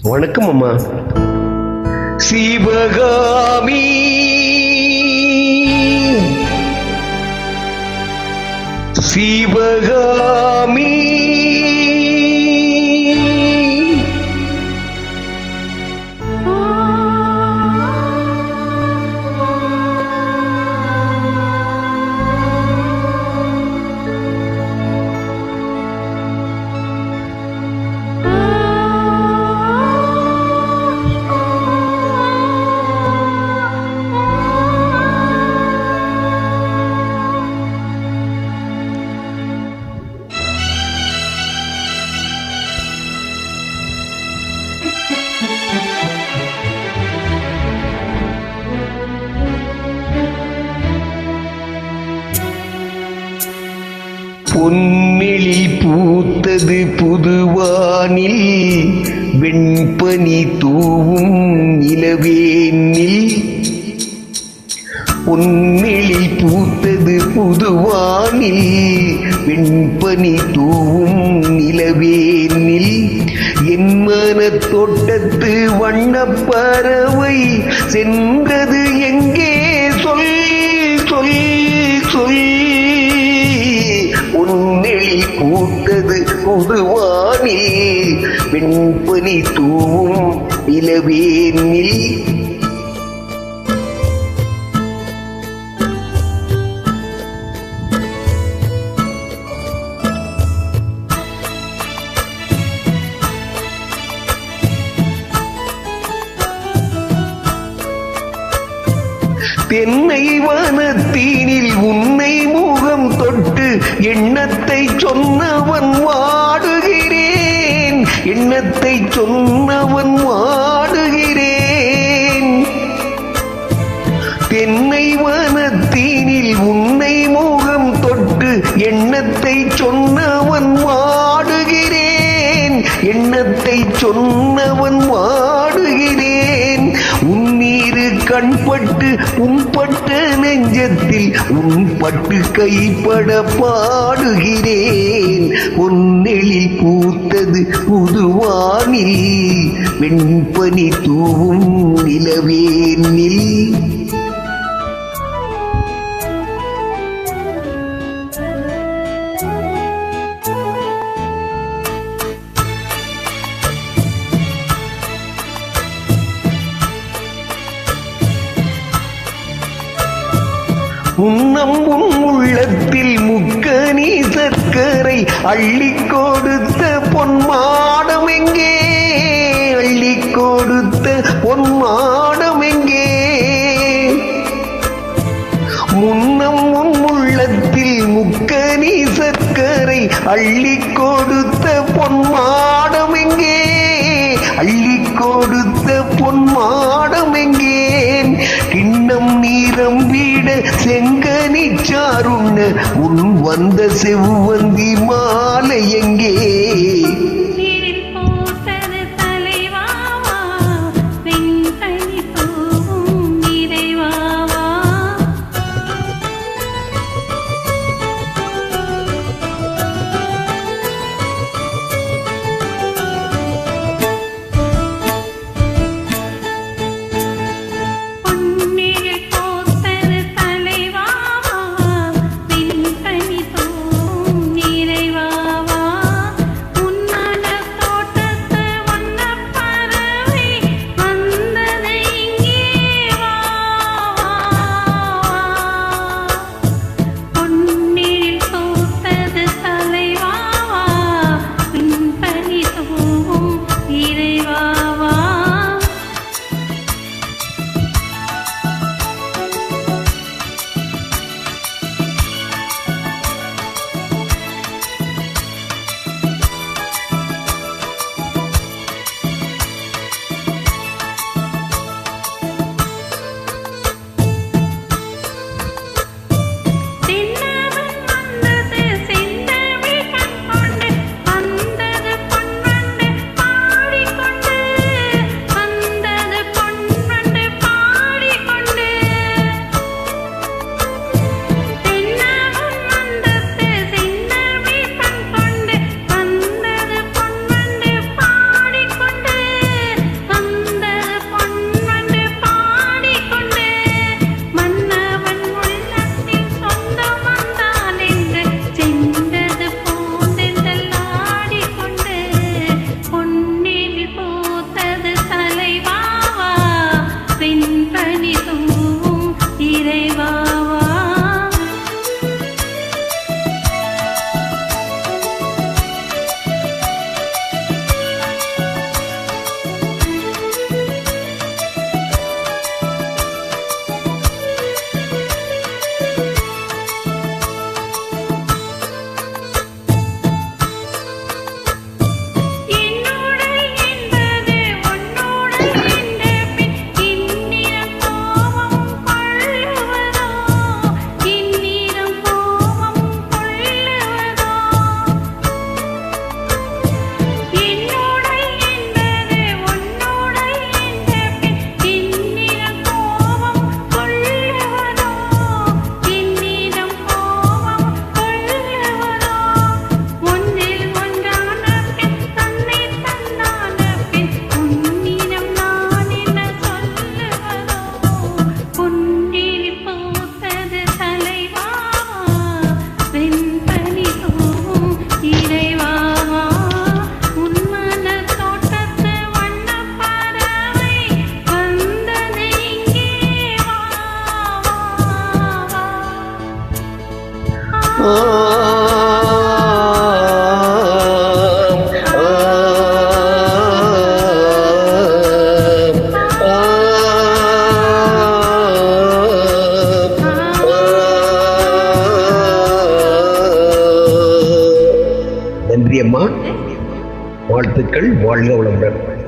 வணக்கம் அம்மா. சிவகாமி சிவகாமி பொன்னெழில் பூத்தது புதுவானில், வெண்பனி தூவும் நிலவேனில். பொன்னெழில் பூத்தது புதுவானில், வெண்பனி தூவும் நிலவேனில். என் மனத் தோட்டத்து வண்ணப்பறவை சென்றது எங்கே? சொல் சொல் சொல். பொன்னெழில் பூத்தது புதுவானில், வெண்பனி தூவும் நிலவேனில். தென்னை வனத்தீனில் உன்னை முகம் தொட்டு எண்ணத்தை சொன்னவன் வாடுகிறேன், எண்ணத்தை சொன்னவன் வாடுகிறேன். தென்னை வனத்தீனில் உன்னை முகம் தொட்டு எண்ணத்தை சொன்னவன் வாடுகிறேன், எண்ணத்தை சொன்னவன் வாடுகிறேன். உன்னீரு கண்பட்டு உன்பட்ட நெஞ்சத்தில் உன்பட்டு கைப்பட பாடுகிறேன். பொன்னெழில் பூத்தது புதுவானில், வெண்பனி தூவும் நிலவேனில். உன்னம் உன் உள்ளத்தில் முக்கனி சர்க்கரை அள்ளிக் கொடுத்த பொன்மாடம் எங்கே? அள்ளிக் கொடுத்த பொன்மாடம் எங்கே? முன்னம் உன் உள்ளத்தில் முக்கனி சர்க்கரை அள்ளிக் கொடுத்த பொன்மாடம் எங்கே? அள்ளிக் கொடுத்த பொன்மாடம் எங்கே? கிண்ணம் நீரம் வீட செங்கனி சாருண்ண உன் வந்த செவ்வந்தி மாலை எங்கே? வாழ்த்துக்கள். வாழ்க வளமுடன்.